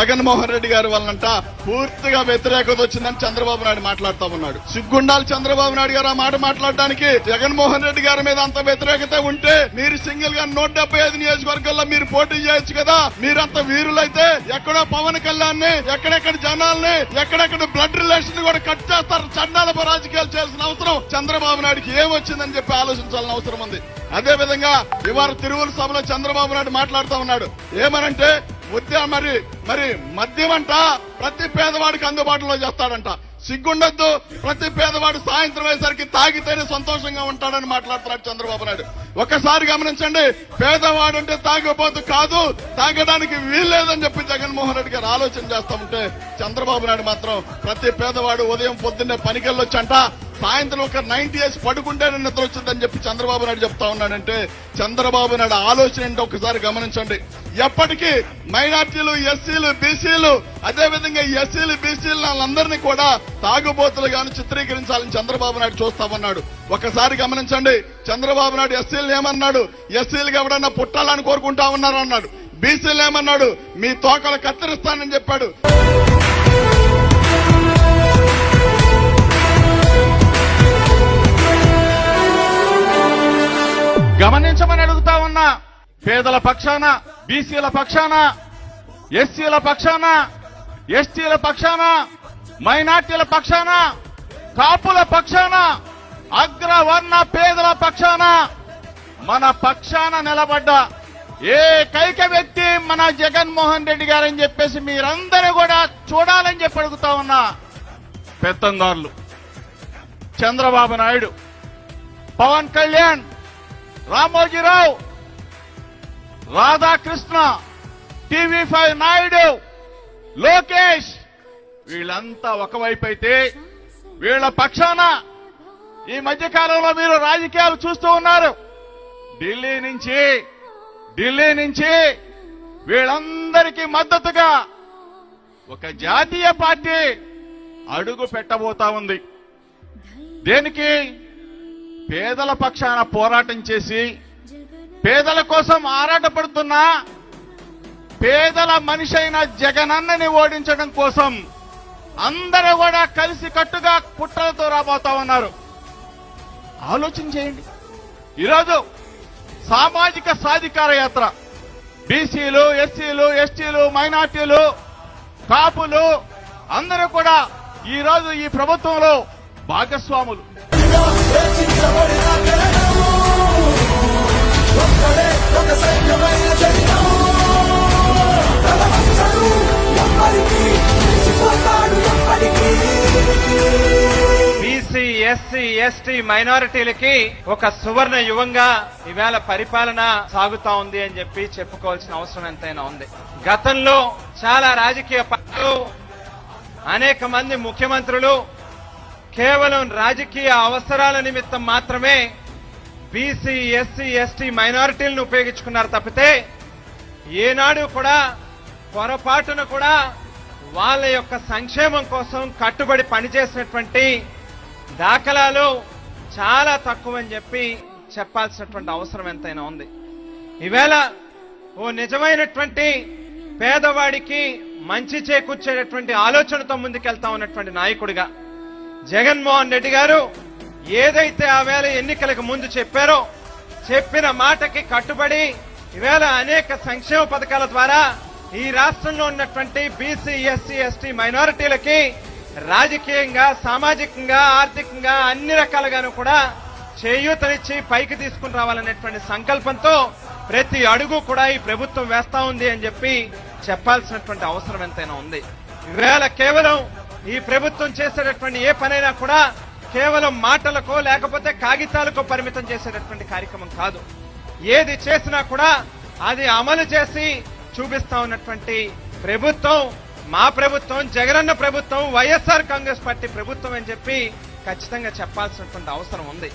జగన్మోహన్ రెడ్డి గారి వల్లనంట పూర్తిగా వ్యతిరేకత వచ్చిందని చంద్రబాబు నాయుడు మాట్లాడుతూ ఉన్నాడు. సిగ్గుండాలి చంద్రబాబు నాయుడు గారు ఆ మాట మాట్లాడడానికి. జగన్మోహన్ రెడ్డి గారి మీద అంత వ్యతిరేకత ఉంటే మీరు సింగిల్ గా 175 నియోజకవర్గాల్లో మీరు పోటీ చేయొచ్చు కదా. మీరంత వీరులైతే ఎక్కడో పవన్ కళ్యాణ్ ని, ఎక్కడెక్కడ జనాల్ని, ఎక్కడెక్కడ బ్లడ్ రిలేషన్ కూడా కట్ చేస్తారు. చండాలపు రాజకీయాలు చేయాల్సిన అవసరం చంద్రబాబు నాయుడుకి ఏమొచ్చిందని చెప్పి ఆలోచించాల్సిన అవసరం ఉంది. అదే విధంగా ఇవాళ తిరువుల సభలో చంద్రబాబు నాయుడు మాట్లాడుతూ ఉన్నాడు. ఏమనంటే మరి మద్యం అంట ప్రతి పేదవాడికి అందుబాటులో చేస్తాడంట. సిగ్గుండొద్దు. ప్రతి పేదవాడు సాయంత్రం అయ్యేసరికి తాగితేనే సంతోషంగా ఉంటాడని మాట్లాడుతున్నాడు చంద్రబాబు నాయుడు. ఒక్కసారి గమనించండి, పేదవాడు అంటే తాగబోతు కాదు, తాగడానికి వీల్లేదని చెప్పి జగన్మోహన్ రెడ్డి గారు ఆలోచన చేస్తా ఉంటే చంద్రబాబు నాయుడు మాత్రం ప్రతి పేదవాడు ఉదయం పొద్దున్నే పనికెళ్ళొచ్చంట, సాయంత్రం ఒక 90 years పడుకుంటేనే నిద్ర వచ్చిందని చెప్పి చంద్రబాబు నాయుడు చెప్తా ఉన్నాడంటే చంద్రబాబు నాయుడు ఆలోచన ఏంటో ఒకసారి గమనించండి. ఎప్పటికీ మైనార్టీలు, ఎస్సీలు, బీసీలు, అదేవిధంగా ఎస్సీలు, బీసీలు వాళ్ళందరినీ కూడా తాగుబోతులుగాను చిత్రీకరించాలని చంద్రబాబు నాయుడు చూస్తా ఉన్నాడు. ఒకసారి గమనించండి, చంద్రబాబు నాయుడు ఎస్సీలు ఏమన్నాడు? ఎస్సీలకు ఎవడన్నా పుట్టాలని కోరుకుంటా ఉన్నారు అన్నాడు. బీసీలు ఏమన్నాడు? మీ తోకలు కత్తిరిస్తానని చెప్పాడు. గమనించమని అడుగుతా ఉన్నా. పేదల పక్షాన, బీసీల పక్షాన, ఎస్సీల పక్షాన, ఎస్టీల పక్షాన, మైనార్టీల పక్షాన, కాపుల పక్షాన, అగ్రవర్ణ పేదల పక్షాన మన పక్షాన నిలబడ్డ ఏకైక వ్యక్తి మన జగన్మోహన్ రెడ్డి గారని చెప్పేసి మీరందరూ కూడా చూడాలని చెప్పి అడుగుతా ఉన్నా. పెత్తందారులు చంద్రబాబు నాయుడు, పవన్ కళ్యాణ్, రామోజీరావు, రాధాకృష్ణ, TV5 నాయుడు, లోకేష్ వీళ్ళంతా ఒకవైపు అయితే వీళ్ళ పక్షాన ఈ మధ్య కాలంలో మీరు రాజకీయాలు చూస్తూ ఉన్నారు. ఢిల్లీ నుంచి వీళ్ళందరికీ మద్దతుగా ఒక జాతీయ పార్టీ అడుగు పెట్టబోతా ఉంది. దేనికి? పేదల పక్షాన పోరాటం చేసి పేదల కోసం ఆరాటపడుతున్న పేదల మనిషి అయిన జగనన్నని ఓడించడం కోసం అందరూ కూడా కలిసి కట్టుగా కుట్రలతో రాబోతా ఉన్నారు. ఆలోచన చేయండి. ఈరోజు సామాజిక సాధికార యాత్ర బీసీలు, ఎస్సీలు, ఎస్టీలు, మైనార్టీలు, కాపులు అందరూ కూడా ఈరోజు ఈ ప్రభుత్వంలో భాగస్వాములు. బీసీ, ఎస్సీ, ఎస్టీ మైనారిటీలకి ఒక సువర్ణ యుగంగా ఈవేళ పరిపాలన సాగుతా ఉంది అని చెప్పి చెప్పుకోవాల్సిన అవసరం ఎంతైనా ఉంది. గతంలో చాలా రాజకీయ పార్టీలు, అనేక మంది ముఖ్యమంత్రులు కేవలం రాజకీయ అవసరాల నిమిత్తం మాత్రమే బీసీ, ఎస్సీ, ఎస్టీ మైనారిటీలను ఉపయోగించుకున్నారు తప్పితే ఏనాడు కూడా పొరపాటున కూడా వాళ్ళ యొక్క సంక్షేమం కోసం కట్టుబడి పనిచేసినటువంటి దాఖలాలు చాలా తక్కువని చెప్పి చెప్పాల్సినటువంటి అవసరం ఎంతైనా ఉంది. ఈవేళ ఓ నిజమైనటువంటి పేదవాడికి మంచి చేకూర్చేటటువంటి ఆలోచనతో ముందుకెళ్తా ఉన్నటువంటి నాయకుడిగా జగన్మోహన్ రెడ్డి గారు ఏదైతే ఆ వేళ ఎన్నికలకు ముందు చెప్పారో చెప్పిన మాటకి కట్టుబడి ఈవేళ అనేక సంక్షేమ పథకాల ద్వారా ఈ రాష్ట్రంలో ఉన్నటువంటి బీసీ, ఎస్సీ, ఎస్టీ మైనారిటీలకి రాజకీయంగా, సామాజికంగా, ఆర్థికంగా అన్ని రకాలుగాను కూడా చేయూతనిచ్చి పైకి తీసుకుని రావాలనేటువంటి సంకల్పంతో ప్రతి అడుగు కూడా ఈ ప్రభుత్వం వేస్తా ఉంది అని చెప్పి చెప్పాల్సినటువంటి అవసరం ఎంతైనా ఉంది. ఈవేళ కేవలం ఈ ప్రభుత్వం చేసేటటువంటి ఏ పనైనా కూడా కేవలం మాటలకో లేకపోతే కాగితాలకో పరిమితం చేసేటటువంటి కార్యక్రమం కాదు. ఏది చేసినా కూడా అది అమలు చేసి చూపిస్తా ఉన్నటువంటి ప్రభుత్వం మా ప్రభుత్వం, జగనన్న ప్రభుత్వం, వైఎస్ఆర్ కాంగ్రెస్ పార్టీ ప్రభుత్వం అని చెప్పి ఖచ్చితంగా చెప్పాల్సినటువంటి అవసరం ఉంది.